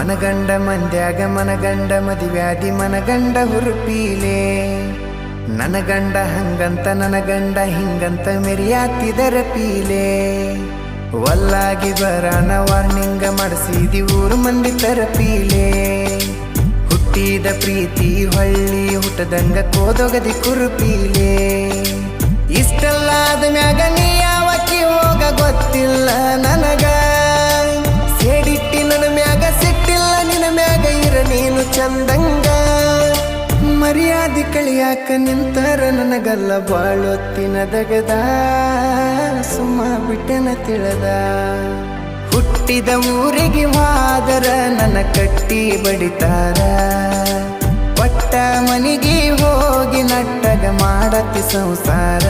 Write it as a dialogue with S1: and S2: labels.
S1: ಮನಗಂಡ ಮಂದ್ಯಾಗ ಮನಗಂಡ ಮದಿವ್ಯಾದಿ ಮನಗಂಡ ಹುರುಪೀಲೆ ನನ್ನ ಗಂಡ ಹಂಗಂತ ನನ್ನ ಗಂಡ ಹಿಂಗಂತ ಮೆರಿಯಾತಿದರ ಪೀಲೆ ವಲ್ಲಾಗಿ ಬರಾನ ವಾರ್ನಿಂಗ ಮಾಡಿಸಿದಿ ಊರು ಮಂದಿ ತರಪೀಲೆ ಹುಟ್ಟಿದ ಪ್ರೀತಿ ಹೊಳ್ಳಿ ಹುಟ್ಟದಂಗ ಕೋದೊಗದಿ ಕುರುಪೀಲೆ ಇಷ್ಟೆಲ್ಲ ಆದ ಮ್ಯಾಗ ನೀ ಯಾವಕ್ಕಿ ಹೋಗ ಗೊತ್ತಿಲ್ಲ ನನಗ ಸೇಡಿಟ್ಟಿ ನನ್ನ ಮ್ಯಾಗ ಸಿಟ್ಟಿಲ್ಲ ನಿನ್ನ ಮ್ಯಾಗ ಇರ ನೀನು ಚಂದಂಗ ಮರ್ಯಾದಿ ಕಳಿಯಾಕ ನಿಂತರ ನನಗಲ್ಲ ಬಾಳೊತ್ತಿನ ದಗದ ಸುಮ್ಮ ಬಿಟ್ಟೆನ ತಿಳದ ಹುಟ್ಟಿದ ಊರಿಗೆ ಮಾದರ ನನ್ನ ಕಟ್ಟಿ ಬಡಿತಾರ ಪಟ್ಟ ಮನಿಗೆ ಹೋಗಿ ನಟ್ಟಗ ಮಾಡತಿ ಸಂಸಾರ